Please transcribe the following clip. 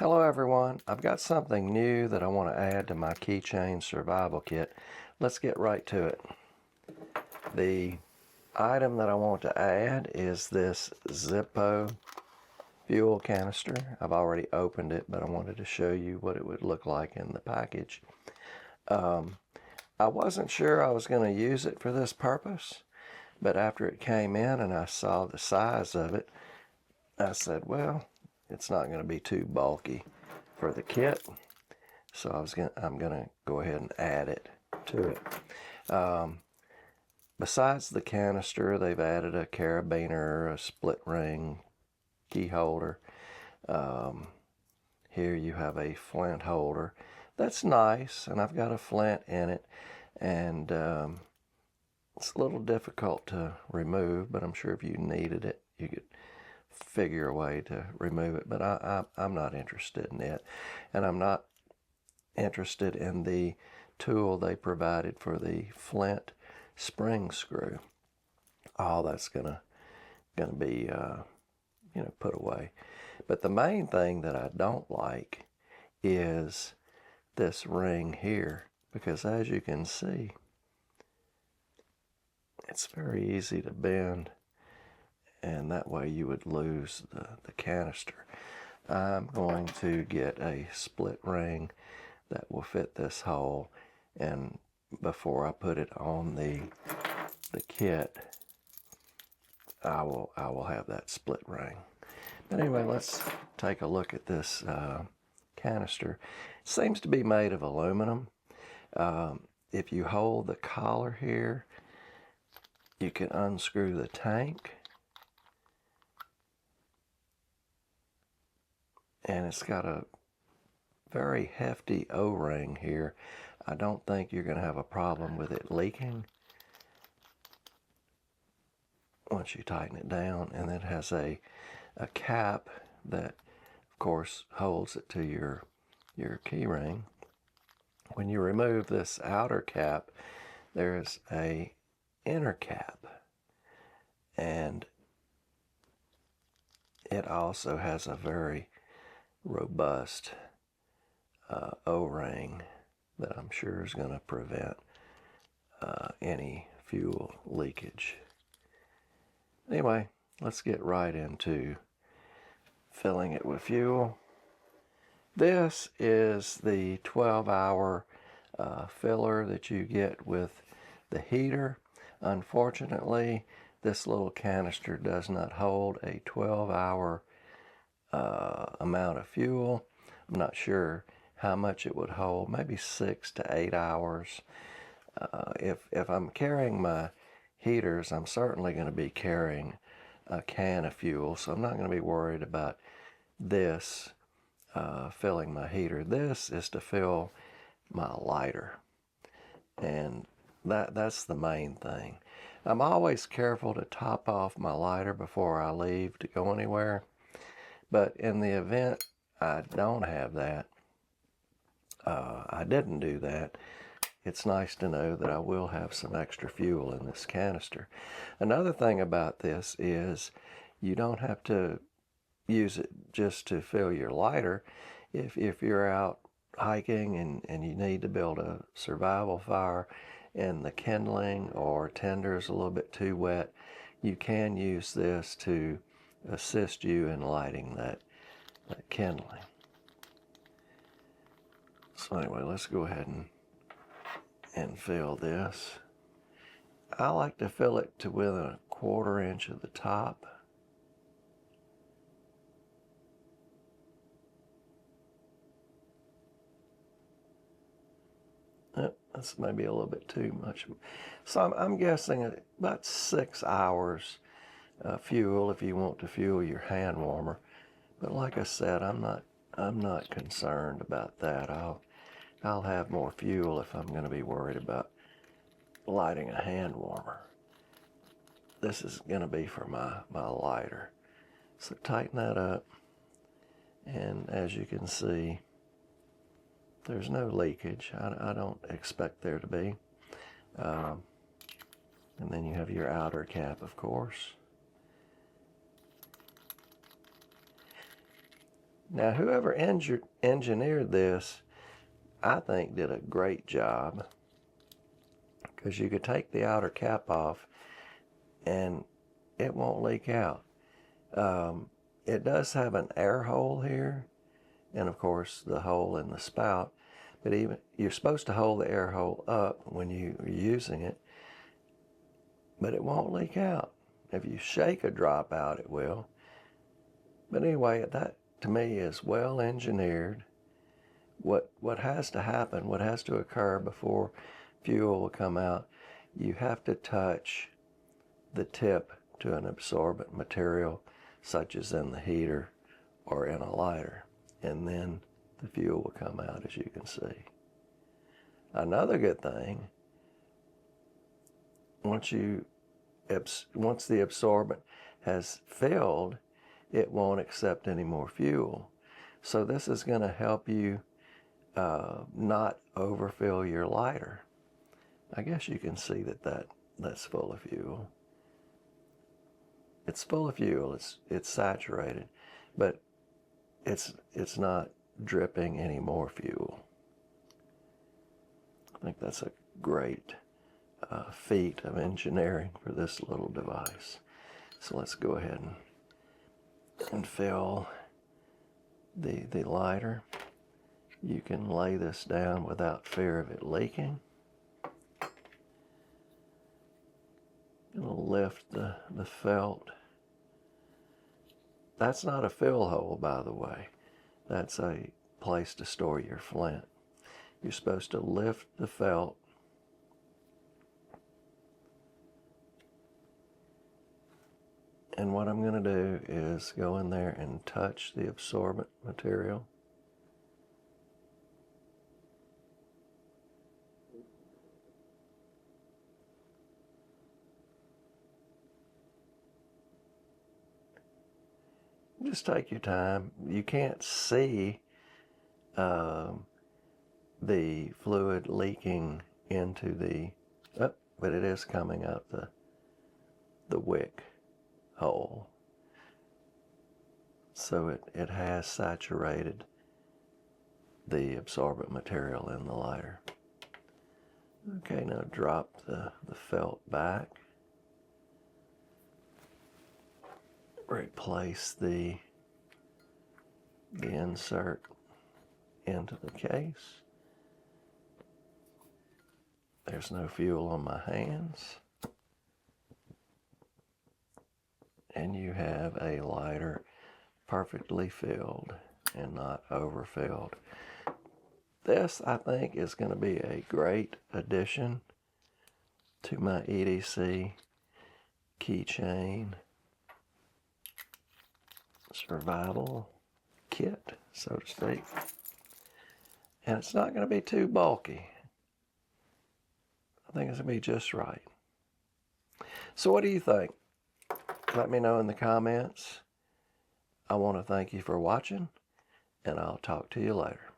Hello everyone, I've got something new that I want to add to my keychain survival kit. Let's get right to it. The item that I want to add is this Zippo fuel canister. I've already opened it, but I wanted to show you what it would look like in the package. I wasn't sure I was going to use it for this purpose, but after it came in and I saw the size of it, I said, well, it's not going to be too bulky for the kit, so I'm gonna go ahead and add it to it. Besides the canister, they've added a carabiner, a split ring, key holder. Here you have a flint holder. That's nice, and I've got a flint in it, and it's a little difficult to remove, but I'm sure if you needed it, you could figure a way to remove it, but I'm not interested in it, and I'm not interested in the tool they provided for the flint spring screw. All that's gonna be put away. But the main thing that I don't like is this ring here, because as you can see, it's very easy to bend, and that way you would lose the canister. I'm going to get a split ring that will fit this hole, and before I put it on the kit, I will have that split ring. But anyway, let's take a look at this canister. It seems to be made of aluminum. If you hold the collar here, you can unscrew the tank, and it's got a very hefty O-ring here. I don't think you're going to have a problem with it leaking once you tighten it down. And it has a cap that, of course, holds it to your key ring. When you remove this outer cap, there's a inner cap, and it also has a very robust O-ring that I'm sure is going to prevent any fuel leakage. Anyway, let's get right into filling it with fuel. This is the 12-hour filler that you get with the heater. Unfortunately, this little canister does not hold a 12-hour amount of fuel. I'm not sure how much it would hold, maybe 6 to 8 hours. If I'm carrying my heaters, I'm certainly going to be carrying a can of fuel, so I'm not going to be worried about this filling my heater. This is to fill my lighter, and that's the main thing. I'm always careful to top off my lighter before I leave to go anywhere, but in the event I don't have that, I didn't do that, it's nice to know that I will have some extra fuel in this canister. Another thing about this is you don't have to use it just to fill your lighter. If you're out hiking and you need to build a survival fire and the kindling or tinder is a little bit too wet, you can use this to assist you in lighting that kindling. So anyway, let's go ahead and fill this. I like to fill it to within 1/4 inch of the top. That's maybe a little bit too much. So I'm guessing about 6 hours fuel if you want to fuel your hand warmer. But like I said, I'm not concerned about that. I'll have more fuel if I'm going to be worried about lighting a hand warmer. This is going to be for my lighter. So tighten that up, and as you can see, there's no leakage. I don't expect there to be. And then you have your outer cap, of course. Now, whoever engineered this, I think did a great job, because you could take the outer cap off and it won't leak out. It does have an air hole here, and of course the hole in the spout, but even you're supposed to hold the air hole up when you're using it, but it won't leak out. If you shake a drop out, it will. But anyway, that to me is well engineered. What has to happen, what has to occur before fuel will come out, you have to touch the tip to an absorbent material, such as in the heater or in a lighter, and then the fuel will come out, as you can see. Another good thing, once the absorbent has filled, it won't accept any more fuel. So this is going to help you not overfill your lighter. I guess you can see that's full of fuel. It's full of fuel. It's saturated, but it's not dripping any more fuel. I think that's a great feat of engineering for this little device. So let's go ahead and fill the lighter. You can lay this down without fear of it leaking. It'll lift the felt. That's not a fill hole, by the way. That's a place to store your flint. You're supposed to lift the felt and what I'm going to do is go in there and touch the absorbent material. Just take your time. You can't see the fluid leaking into the, but it is coming up the wick hole. So it has saturated the absorbent material in the lighter. Okay, now drop the felt back. Replace the insert into the case. There's no fuel on my hands. And you have a lighter perfectly filled and not overfilled. This, I think, is going to be a great addition to my EDC keychain survival kit, so to speak. And it's not going to be too bulky. I think it's going to be just right. So what do you think? Let me know in the comments. I want to thank you for watching, and I'll talk to you later.